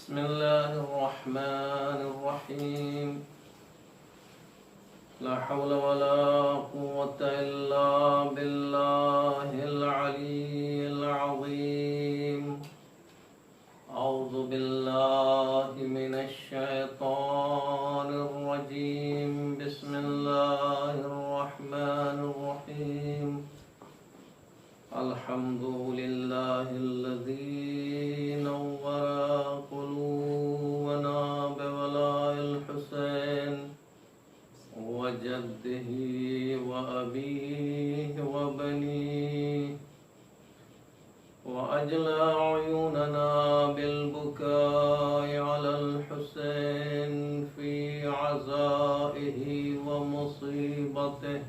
بسم الله الرحمن الرحيم. لا حول ولا قوة إلا بالله العلي العظيم. أعوذ بالله من الشيطان الرجيم. بسم الله الرحمن الرحيم. الحمد لله الذي نور قلوبنا بولاء الحسين وجده وأبيه وبنيه، وأجلى عيوننا بالبكاء على الحسين في عزائه ومصيبته،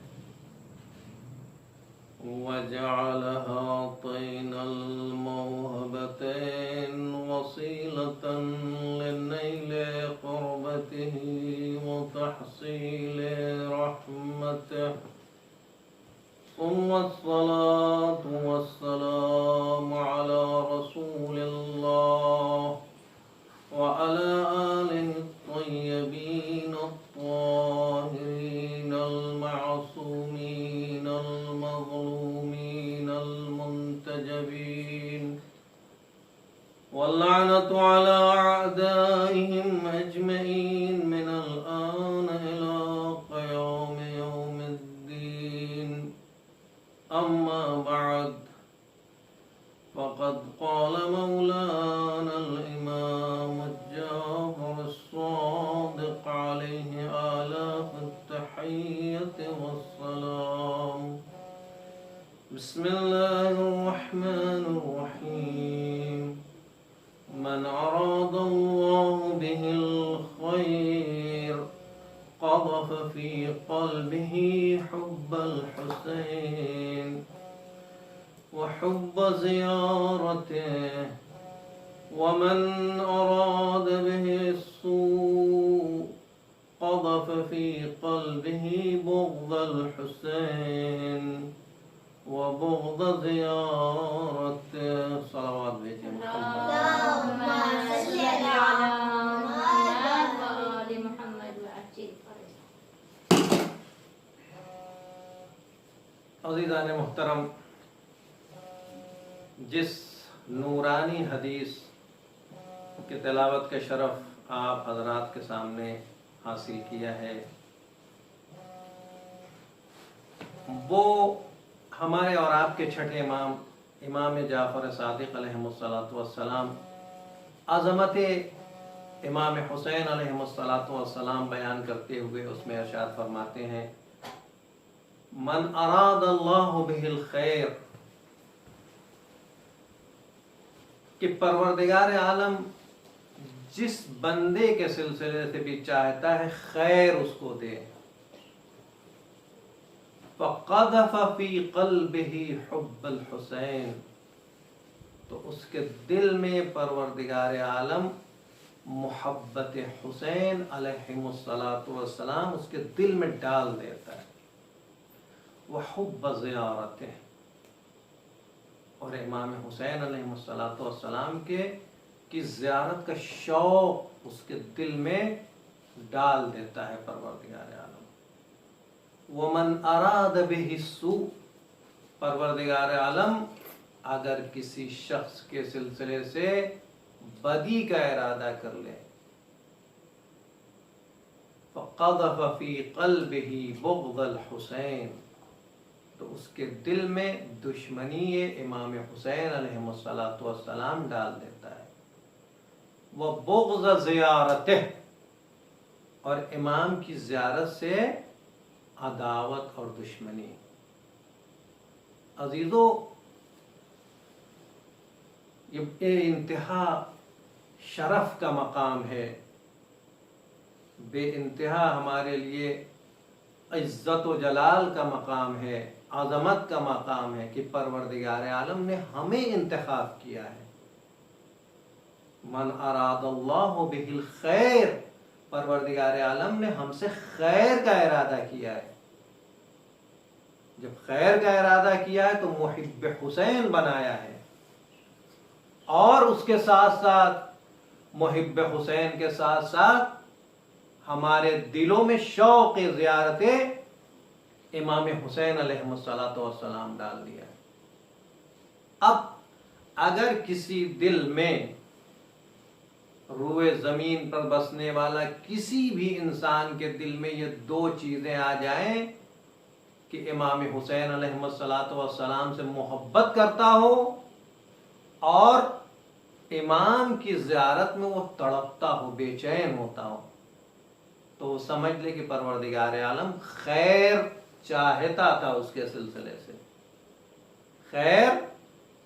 وجعل هاتين الموهبتين وسيلة لنيل قربته وتحصيل رحمته. ثم الصلاة والسلام على رسول الله وعلى آله الطيبين الطاهرين المعصومين المظلومين المنتجبين، واللعنة على أعدائهم أجمعين من الآن إلى قيام يوم الدين. أما بعد، فقد قال مولانا الإمام الجعفر الصادق عليه آلاف التحية والسلام. بسم الله الرحمن الرحيم. من أراد الله به الخير قذف في قلبه حب الحسين وحب زيارته، ومن أراد به السوء قذف في قلبه بغض الحسين وبغض زيارته. صلوات بيجي اللهم صل على محمد وآل محمد وعجل فرجه. عزیزان محترم، جس نورانی حدیث کی تلاوت کا شرف آپ حضرات کے سامنے حاصل کیا ہے، وہ ہمارے اور آپ کے چھٹے امام امام جعفر صادق علیہ السلام عظمت امام حسین علیہ السلام بیان کرتے ہوئے اس میں ارشاد فرماتے ہیں: من اراد اللہ بہ الخیر، کہ پروردگار عالم جس بندے کے سلسلے سے بھی چاہتا ہے خیر اس کو دے، فَقَذَفَ فِي قَلْبِهِ حُبَّ الْحُسَيْن، تو اس کے دل میں پروردگار عالم محبت حسین علیہ السلام اس کے دل میں ڈال دیتا ہے، وَحُبَّ زِيَارَتِهِ، اور امام حسین علیہ السلام کی زیارت کا شوق اس کے دل میں ڈال دیتا ہے پروردگار عالم۔ وَمَنْ أَرَادَ بِهِ السُّوء، پروردگار عالم اگر کسی شخص کے سلسلے سے بدی کا ارادہ کر لے، فَقَذَفَ فِي قَلْبِهِ بُغْضَ الْحُسَيْن، تو اس کے دل میں دشمنی امام حسین علیہ السلام ڈال دیتا ہے، وَبُغْضَ زِيَارَتِهِ، اور امام کی زیارت سے عداوت اور دشمنی۔ عزیزو، یہ انتہا شرف کا مقام ہے، بے انتہا ہمارے لیے عزت و جلال کا مقام ہے، عظمت کا مقام ہے کہ پروردگار عالم نے ہمیں انتخاب کیا ہے۔ من اراد اللہ بہ الخیر، پروردگار عالم نے ہم سے خیر کا ارادہ کیا ہے، جب خیر کا ارادہ کیا ہے تو محب حسین بنایا ہے، اور اس کے ساتھ ساتھ محب حسین کے ساتھ ساتھ ہمارے دلوں میں شوق زیارت امام حسین علیہ السلام ڈال دیا ہے۔ اب اگر کسی دل میں روئے زمین پر بسنے والا کسی بھی انسان کے دل میں یہ دو چیزیں آ جائیں کہ امام حسین علیہ السلام سے محبت کرتا ہو اور امام کی زیارت میں وہ تڑپتا ہو، بے چین ہوتا ہو، تو وہ سمجھ لے کہ پروردگار عالم خیر چاہتا تھا اس کے سلسلے سے، خیر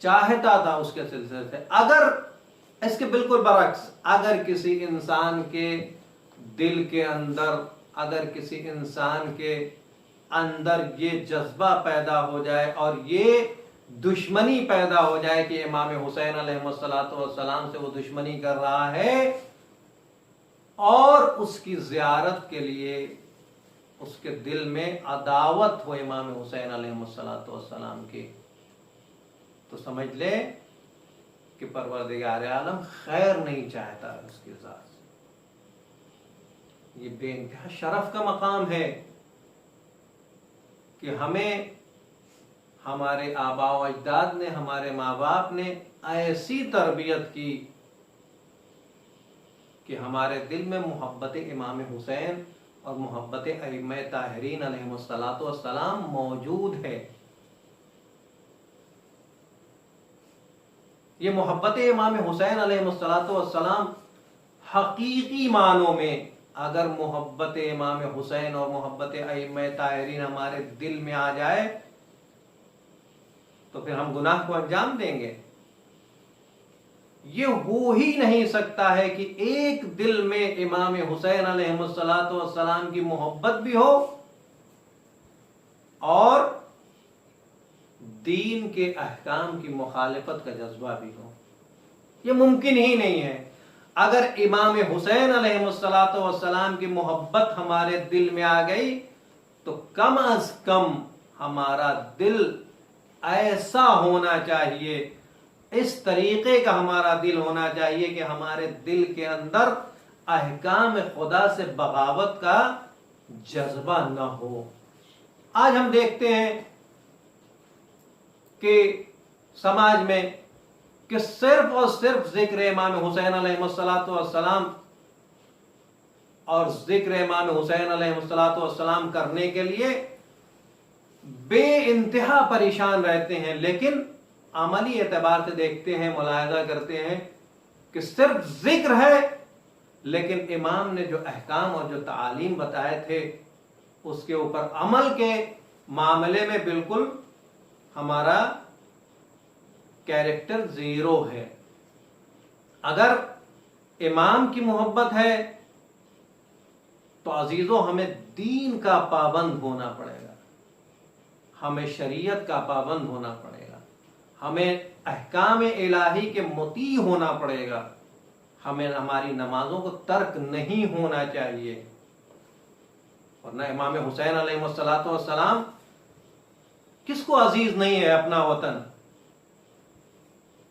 چاہتا تھا اس کے سلسلے سے۔ اگر اس کے بالکل برعکس، اگر کسی انسان کے دل کے اندر، اگر کسی انسان کے اندر یہ جذبہ پیدا ہو جائے اور یہ دشمنی پیدا ہو جائے کہ امام حسین علیہ السلام سے وہ دشمنی کر رہا ہے اور اس کی زیارت کے لیے اس کے دل میں عداوت ہو امام حسین علیہ السلام کی، تو سمجھ لے کہ پروردگار عالم خیر نہیں چاہتا اس کی ذات سے۔ یہ بے انتہا شرف کا مقام ہے کہ ہمیں ہمارے آباء و اجداد نے، ہمارے ماں باپ نے ایسی تربیت کی کہ ہمارے دل میں محبت امام حسین اور محبت ائمہ طاہرین علیہ السلام موجود ہے۔ یہ محبت امام حسین علیہ السلام حقیقی معنوں میں، اگر محبت امام حسین اور محبت ائمہ طاہرین ہمارے دل میں آ جائے تو پھر ہم گناہ کو انجام دیں گے۔ یہ ہو ہی نہیں سکتا ہے کہ ایک دل میں امام حسین علیہ السلام کی محبت بھی ہو اور دین کے احکام کی مخالفت کا جذبہ بھی ہو، یہ ممکن ہی نہیں ہے۔ اگر امام حسین علیہ السلام کی محبت ہمارے دل میں آ گئی تو کم از کم ہمارا دل ایسا ہونا چاہیے، اس طریقے کا ہمارا دل ہونا چاہیے کہ ہمارے دل کے اندر احکام خدا سے بغاوت کا جذبہ نہ ہو۔ آج ہم دیکھتے ہیں کہ سماج میں کہ صرف اور صرف ذکر امام حسین علیہ السلام اور ذکر امام حسین علیہ السلام کرنے کے لیے بے انتہا پریشان رہتے ہیں، لیکن عملی اعتبار سے دیکھتے ہیں، ملاحظہ کرتے ہیں کہ صرف ذکر ہے، لیکن امام نے جو احکام اور جو تعالیم بتائے تھے اس کے اوپر عمل کے معاملے میں بالکل ہمارا کیریکٹر زیرو ہے۔ اگر امام کی محبت ہے تو عزیزوں ہمیں دین کا پابند ہونا پڑے گا، ہمیں شریعت کا پابند ہونا پڑے گا، ہمیں احکام الہی کے مطیع ہونا پڑے گا، ہمیں ہماری نمازوں کو ترک نہیں ہونا چاہیے۔ ورنہ امام حسین علیہ السلام کس کو عزیز نہیں ہے اپنا وطن؟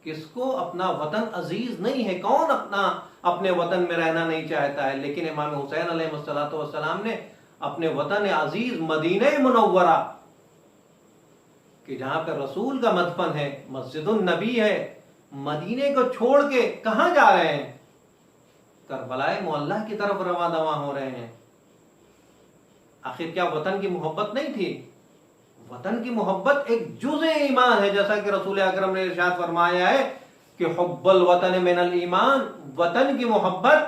کس کو اپنا وطن عزیز نہیں ہے؟ کون اپنے وطن میں رہنا نہیں چاہتا ہے؟ لیکن امام حسین علیہ السلام نے اپنے وطن عزیز مدینہ منورہ کہ جہاں پہ رسول کا مدفن ہے، مسجد النبی ہے، مدینے کو چھوڑ کے کہاں جا رہے ہیں؟ کربلائے معلیٰ کی طرف رواں دواں ہو رہے ہیں۔ آخر کیا وطن کی محبت نہیں تھی؟ وطن کی محبت ایک جزء ایمان ہے، جیسا کہ رسول اکرم نے ارشاد فرمایا ہے کہ حب الوطن من الایمان، وطن کی محبت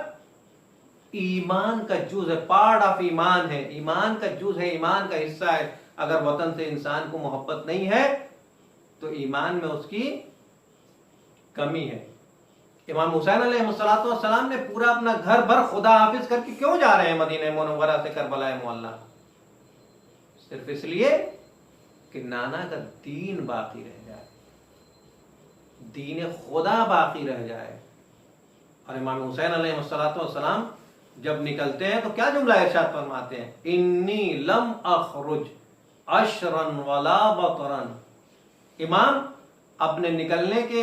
ایمان کا جز ہے، پارٹ آف ایمان ہے، ایمان کا جز ہے، ایمان کا حصہ ہے۔ اگر وطن سے انسان کو محبت نہیں ہے تو ایمان میں اس کی کمی ہے۔ امام حسین علیہ السلام نے پورا اپنا گھر بھر خدا حافظ کر کے کیوں جا رہے ہیں مدینہ منورہ سے کربلا معلیٰ؟ صرف اس لیے کہ نانا کا دین باقی رہ جائے، دین خدا باقی رہ جائے۔ اور امام حسین علیہ السلام جب نکلتے ہیں تو کیا جملہ ارشاد فرماتے ہیں؟ انی لم اخرج عشرا ولا بطرا۔ امام اپنے نکلنے کے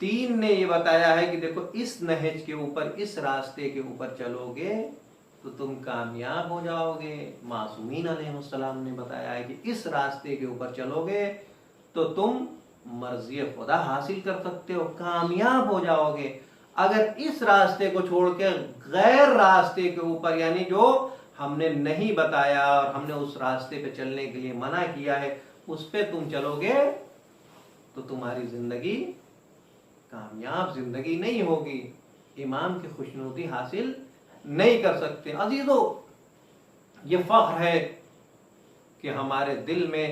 3 نے یہ بتایا ہے کہ دیکھو اس نہج کے اوپر، اس راستے کے اوپر چلو گے تو تم کامیاب ہو جاؤ گے۔ معصومین علیہ السلام نے بتایا ہے کہ اس راستے کے اوپر چلو گے تو تم مرضی خدا حاصل کر سکتے ہو، کامیاب ہو جاؤ گے۔ اگر اس راستے کو چھوڑ کے غیر راستے کے اوپر، یعنی جو ہم نے نہیں بتایا اور ہم نے اس راستے پہ چلنے کے لیے منع کیا ہے، اس پہ تم چلو گے تو تمہاری زندگی کامیاب زندگی نہیں ہوگی، امام کی خوشنودی حاصل نہیں کر سکتے۔ عزیزو، یہ فخر ہے کہ ہمارے دل میں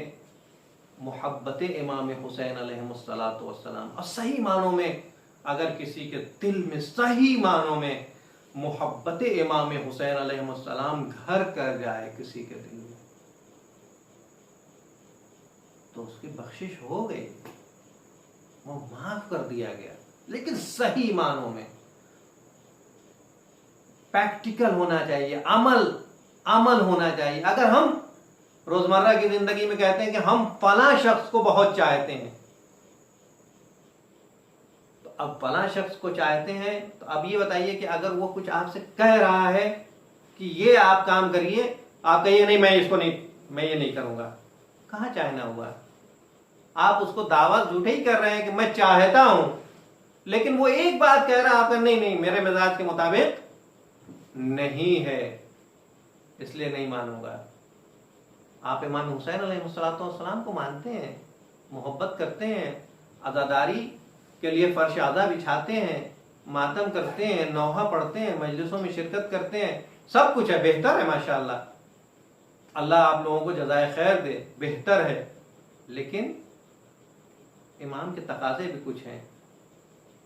محبت امام حسین علیہ السلام، اور صحیح معنوں میں اگر کسی کے دل میں صحیح معنوں میں محبت امام حسین علیہ السلام گھر کر جائے کسی کے دل میں، تو اس کی بخشش ہو گئی، وہ معاف کر دیا گیا۔ لیکن صحیح معنوں میں پریکٹیکل ہونا چاہیے، عمل ہونا چاہیے۔ اگر ہم روزمرہ کی زندگی میں کہتے ہیں کہ ہم فلاں شخص کو بہت چاہتے ہیں، تو اب فلاں شخص کو چاہتے ہیں تو اب یہ بتائیے کہ اگر وہ کچھ آپ سے کہہ رہا ہے کہ یہ آپ کام کریے، آپ کہیے نہیں میں یہ نہیں کروں گا، کہاں چاہنا ہوا؟ آپ اس کو دعوت جھوٹے ہی کر رہے ہیں کہ میں چاہتا ہوں، لیکن وہ ایک بات کہہ رہا ہے، آپ کا نہیں میرے مزاج کے مطابق نہیں ہے، اس لیے نہیں مانوں گا۔ آپ امام حسین علیہ السلام کو مانتے ہیں، محبت کرتے ہیں، عزاداری کے لیے فرش عزا بچھاتے ہیں، ماتم کرتے ہیں، نوحہ پڑھتے ہیں، مجلسوں میں شرکت کرتے ہیں، سب کچھ ہے، بہتر ہے ماشاءاللہ، اللہ آپ لوگوں کو جزائے خیر دے، بہتر ہے۔ لیکن امام کے تقاضے بھی کچھ ہیں،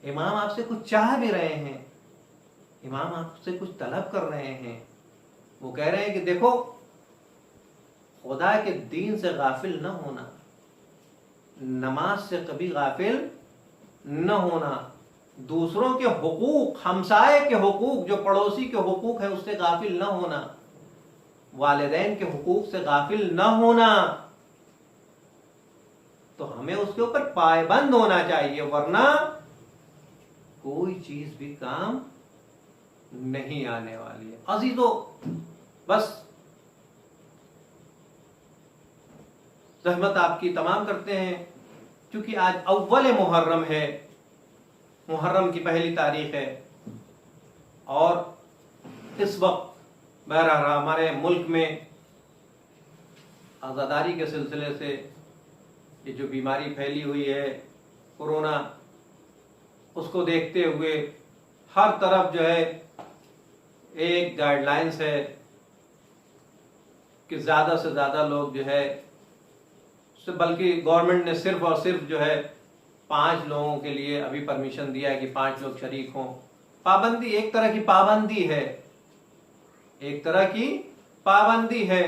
امام آپ سے کچھ چاہ بھی رہے ہیں، امام آپ سے کچھ طلب کر رہے ہیں۔ وہ کہہ رہے ہیں کہ دیکھو، خدا کے دین سے غافل نہ ہونا، نماز سے کبھی غافل نہ ہونا، دوسروں کے حقوق، ہمسائے کے حقوق، جو پڑوسی کے حقوق ہیں اس سے غافل نہ ہونا، والدین کے حقوق سے غافل نہ ہونا، تو ہمیں اس کے اوپر پابند ہونا چاہیے، ورنہ کوئی چیز بھی کام نہیں آنے والی ہے۔ عزیزو، بس زحمت آپ کی تمام کرتے ہیں، چونکہ آج اول محرم ہے، محرم کی پہلی تاریخ ہے، اور اس وقت بہرحال ہمارے ملک میں عزاداری کے سلسلے سے یہ جو بیماری پھیلی ہوئی ہے کورونا، اس کو دیکھتے ہوئے ہر طرف جو ہے ایک گائیڈ لائنز ہے کہ زیادہ سے زیادہ لوگ جو ہے، بلکہ گورنمنٹ نے صرف اور صرف جو ہے 5 لوگوں کے لیے ابھی پرمیشن دیا ہے کہ 5 لوگ شریک ہوں۔ پابندی، ایک طرح کی پابندی ہے، ایک طرح کی پابندی ہے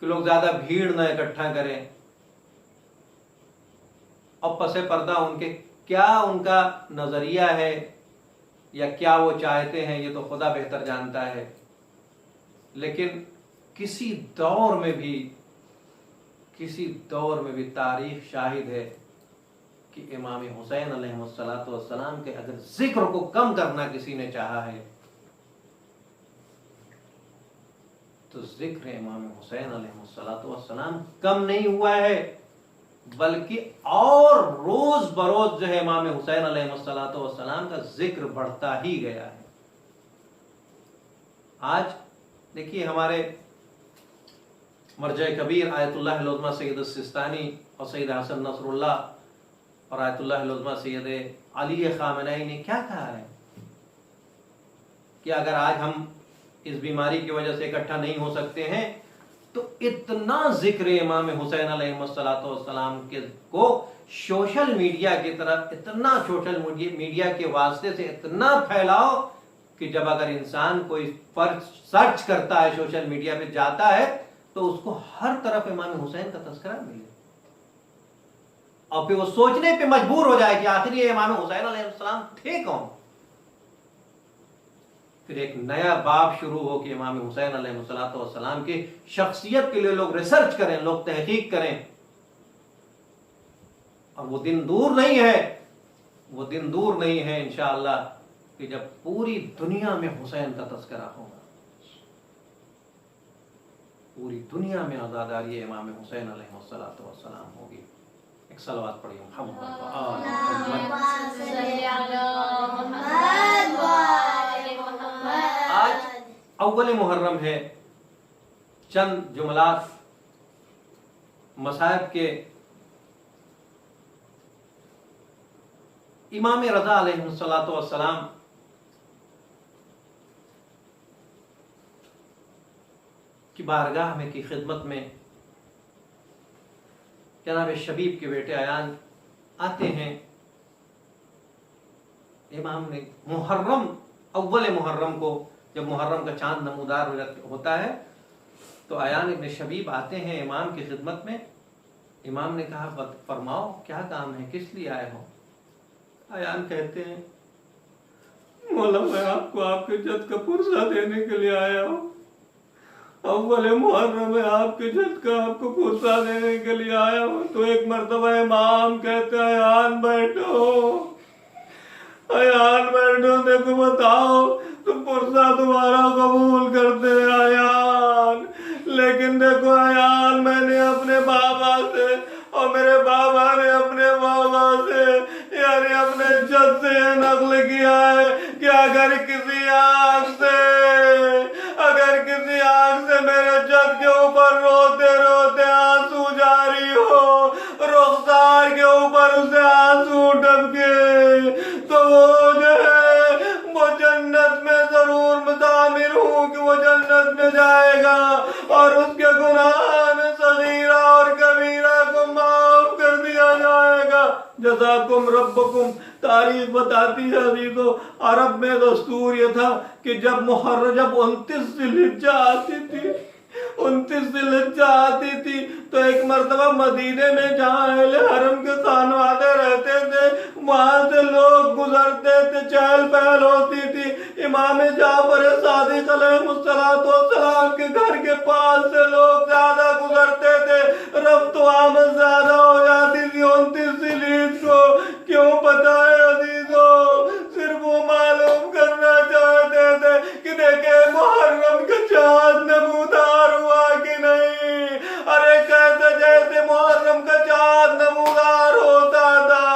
کہ لوگ زیادہ بھیڑ نہ اکٹھا کریں، اور پس پردہ ان کا نظریہ ہے یا کیا وہ چاہتے ہیں یہ تو خدا بہتر جانتا ہے، لیکن کسی دور میں بھی تاریخ شاہد ہے کہ امام حسین علیہ السلام کے اگر ذکر کو کم کرنا کسی نے چاہا ہے تو ذکر امام حسین علیہ السلام کم نہیں ہوا ہے، بلکہ اور روز بروز جو ہے امام حسین علیہ السلام کا ذکر بڑھتا ہی گیا ہے۔ آج دیکھیے ہمارے مرجع کبیر آیت اللہ العظمہ سید السستانی اور سید حسن نصر اللہ اور آیت اللہ العظمہ سید علی خامنئی نے کیا کہا ہے کہ اگر آج ہم اس بیماری کی وجہ سے اکٹھا نہیں ہو سکتے ہیں تو اتنا ذکر امام حسین علیہ السلام کو سوشل میڈیا کی طرف، اتنا سوشل میڈیا کے واسطے سے اتنا پھیلاؤ کہ جب اگر انسان کوئی سرچ کرتا ہے، سوشل میڈیا پہ جاتا ہے تو اس کو ہر طرف امام حسین کا تذکرہ ملے، اور پھر وہ سوچنے پہ مجبور ہو جائے کہ آخر یہ امام حسین علیہ السلام تھے کون۔ پھر ایک نیا باب شروع ہو کہ امام حسین علیہ السلام کی شخصیت کے لیے لوگ ریسرچ کریں، لوگ تحقیق کریں، اور وہ دن دور نہیں ہے، وہ دن دور نہیں ہے انشاءاللہ کہ جب پوری دنیا میں حسین کا تذکرہ ہوگا، پوری دنیا میں عزاداری امام حسین علیہ السلام ہوگی۔ ایک صلوات پڑھیے محمد آج اول محرم ہے، چند جملات مصائب کے امام رضا علیہ السلام کی بارگاہ میں کی خدمت میں جناب شبیب کے بیٹے عیان آتے ہیں۔ امام نے محرم، اول محرم کو جب محرم کا چاند نمودار ہوتا ہے تو عیان ابن شبیب آتے ہیں امام کی خدمت میں۔ امام نے کہا فرماؤ کیا کام ہے، کس لیے آئے ہو؟ عیان کہتے ہیں مولا میں آپ کو آپ کے جد کا پرزہ دینے کے لیے آیا ہوں، اول محرم میں آپ کے جد کا آپ کو پرزہ دینے کے لیے آیا ہوں۔ تو ایک مرتبہ امام کہتے ہیں عیان بیٹھو، عیان بیٹھو، دیکھو بتاؤ تم پرزہ تمہارا قبول کرتے ہیں عیان، لیکن دیکھو عیان میں نے اپنے بابا سے اور میرے بابا نے اپنے بابا سے یعنی اپنے جد سے یہ نقل کیا ہے کہ اگر کسی آنکھ سے میرے جد کے اوپر روتے روتے آنسو جاری ہو، رخسار کے اوپر اسے آنسو ٹپکے، تو وہ جو ہے وہ جنت میں ضرور ضامن ہوں کہ وہ جنت میں جائے گا اور اس کے گناہ صغیرہ اور کبیرہ کو معاف کر دیا جائے گا۔ جزاکم ربکم۔ تاریخ بتاتی ہے عزیزو، عرب میں دستور یہ تھا کہ جب 29 ذوالحجہ آتی تھی، 29 ذوالحجہ آتی تھی تو ایک مرتبہ مدینے میں جہاں اہل حرم کے خانوادے رہتے تھے وہاں سے لوگ گزرتے تھے، چہل پہل ہوتی تھی۔ امام جعفر صادق علیہ السلام کے گھر کے پاس سے لوگ زیادہ گزرتے تھے، رفت و آمد زیادہ ہو جاتی تھی 29 ذوالحجہ کو۔ کیوں پتہ ہے عزیزو؟ صرف وہ معلوم کرنا چاہتے تھے کہ دیکھے محرم کا چاند نمودار ہوا کہ نہیں۔ ارے کیسے جیسے محرم کا چاند نمودار ہوتا تھا،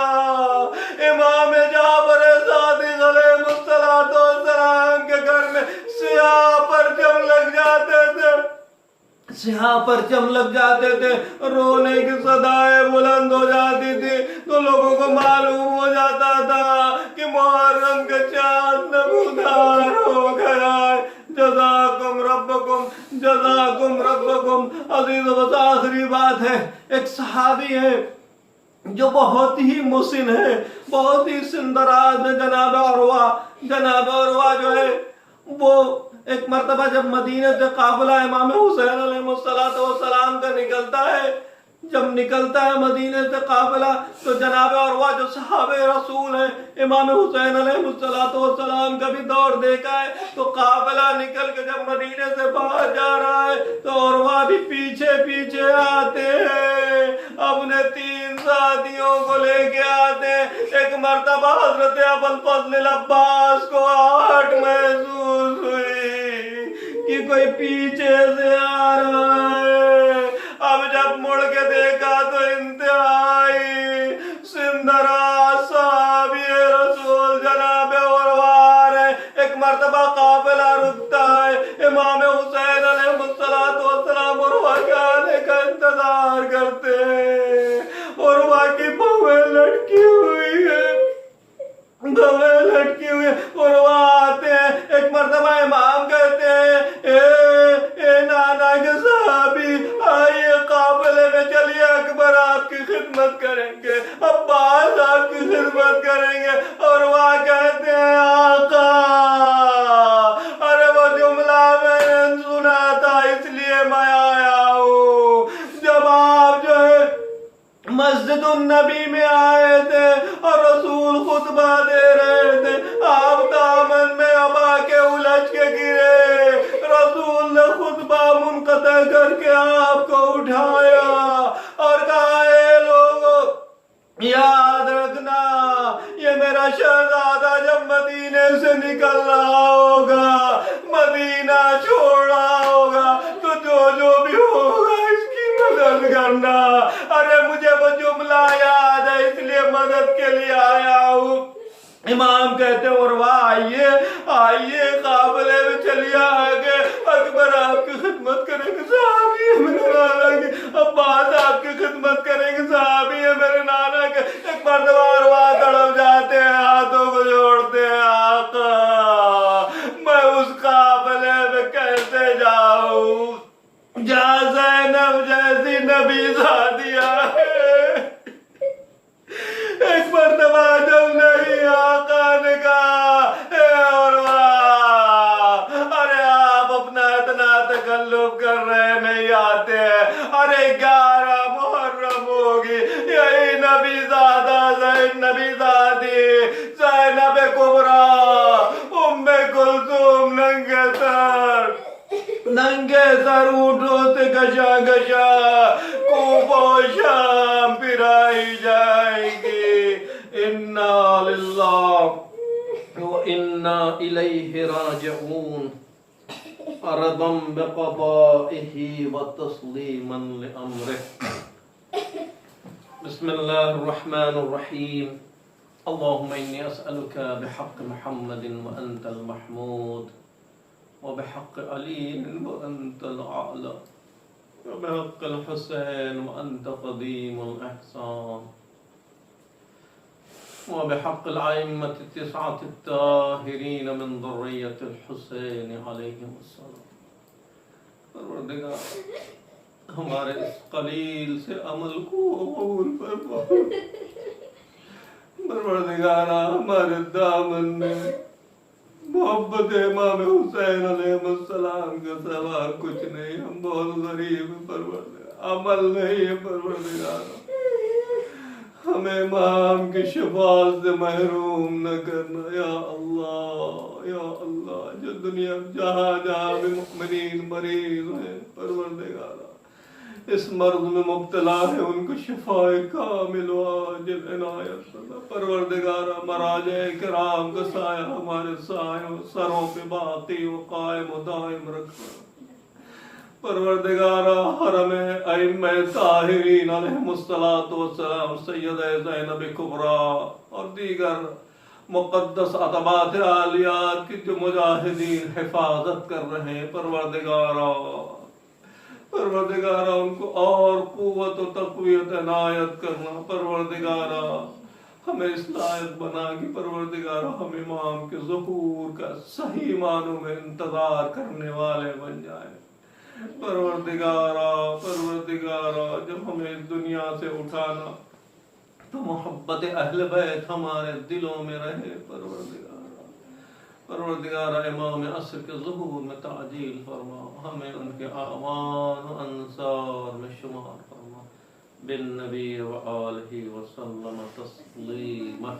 امام جعفر صادق علیہ السلام کے گھر میں سیاہ پرچم لگ جاتے تھے، سیاہ پرچم لگ جاتے تھے، رونے کی صدائیں بلند ہو جاتی تھی، تو لوگوں کو معلوم ہو جاتا تھا کہ محرم کا چاند نمودار ہو گیا ہے۔ جزاکم ربکم، جزاکم ربکم۔ عزیز و آخری بات ہے، ایک صحابی ہے جو بہت ہی محسن ہے، بہت ہی سندراز ہے، جناب عروہ جو ہے وہ ایک مرتبہ جب مدینہ سے قافلہ امام حسین علیہ السلام کا نکلتا ہے، جب نکلتا ہے مدینہ سے قافلہ تو جناب عروہ جو صحابہ رسول ہیں، امام حسین علیہ السلام کا بھی دور دیکھا ہے، تو قافلہ نکل کے جب مدینہ سے باہر جا رہا ہے تو عروہ بھی پیچھے پیچھے آتے ہیں، اپنے 3 ساتھیوں کو لے کے آتے ہیں۔ ایک مرتبہ حضرت ابوالفضل العباس کو آہٹ محسوس ہوئی کہ کوئی پیچھے سے آ رہا ہے۔ اب جب مڑ کے دیکھا تو انتہائی سندراز صحابی رسول جناب عروہ ہے۔ ایک مرتبہ قافلہ رکتا ہے، امام حسین علیہ السلام عروہ کے آنے کا انتظار کرتے ہیں، عروہ کی بھویں لٹکی ہوئی ہے، بھویں لٹکی ہوئی عروہ آتے ہیں۔ ایک مرتبہ امام کہتے ہیں اے نانا کے صحابی آئیے قافلے میں چلیے، اکبر آپ کی خدمت کریں گے، عباس آپ کی خدمت کریں گے۔ عروہ کہتے ہیں آقا ارے وہ جملہ میں نے سنا تھا اس لیے میں آیا ہوں، جب آپ جو ہے مسجد النبی میں آئے تھے اور رسول خطبہ دے رہے تھے، آپ دامن میں ابا کے الجھ کے گرے، رسول نے خطبہ منقطع کر کے آپ کو اٹھایا اور کہا اے لوگو یا شہزادہ جب مدینے سے نکل رہا ہوگا، مدینہ چھوڑ رہا ہوگا، تو جو بھی ہوگا اس کی مدد کرنا۔ ارے مجھے وہ جملہ یاد ہے، اس لیے مدد کے لیے آیا ہوں۔ امام کہتے ہیں عروہ آئیے آئیے، قافلے میں چلیے آگے، اکبر آپ کی خدمت کریں گے، صحابی ہے میرے نانا کے، عباس آپ کی خدمت کریں گے، صحابی ہے میرے نانا کے۔ ایک مرتبہ عروہ تڑپ جاتے ہیں، ہاتھوں کو جوڑتے ہیں، آقا میں اس قافلے میں کیسے جاؤں جہاں زینب جیسی نبی زادیہ ہے۔ ایک مرتبہ جب نہیں آقا نے کہا اے عروہ، ارے آپ اپنا اتنا تکلف کر رہے نہیں آتے ہیں، ارے 11 محرم ہوگی، یہی نبی زادی زینب کبریٰ ام کلثوم ننگے سر اونٹوں سے گشا گشا کوفہ و شام پھرائی جائیں گی۔ انا للہ و انا الیہ راجعون، رضا بقضائہ و تسلیما لامرہ۔ بسم اللہ الرحمن الرحیم۔ اللہم انی اسألک بحق محمد وانت المحمود، وبحق علی وانت الأعلى، وبحق الحسین وانت قدیم الاحسان، وبحق الأئمة التسعة الطاہرین من ذریة الحسین علیہم السلام۔ پروردگار ہمارے اس قلیل سے عمل کو قبول فرما۔ پروردگار ہمارے دامن میں محبت امام حسین علیہ السلام کے سوا کچھ نہیں، ہم بہت غریب ہیں پروردگار، عمل نہیں ہے پروردگار، ہمیں امام کی شفاعت سے محروم نہ کرنا یا اللہ یا اللہ۔ جو دنیا جہاں جہاں بھی مؤمنین مریض ہیں پروردگار، اس مرض میں مبتلا ہے، ان کو شفاء کامل و عاجل عنایت فرما۔ پروردگار مراجع کرام کا سایہ ہمارے سروں پہ باقی و قائم و دائم رکھنا۔ پروردگار حرم ائمہ طاہرین علیہم السلام، سیدہ زینب کبریٰ اور دیگر مقدس عتبات عالیات کی جو مجاہدین حفاظت کر رہے ہیں، پروردگارہ ان کو اور قوت و تقویت عنایت کرنا۔ پروردگارہ ہمیں اس لائق بنا کہ پروردگارہ ہم امام کے ظہور کا صحیح معنوں میں انتظار کرنے والے بن جائیں۔ پروردگارہ جب ہمیں اس دنیا سے اٹھانا تو محبت اہل بیت ہمارے دلوں میں رہے۔ پروردگارہ امام عصر کے ظہور میں تعجیل فرما، ہمیں ان کے اعوان و انصار میں شمار فرما۔ بالنبی و آلہ وسلم تسلیما۔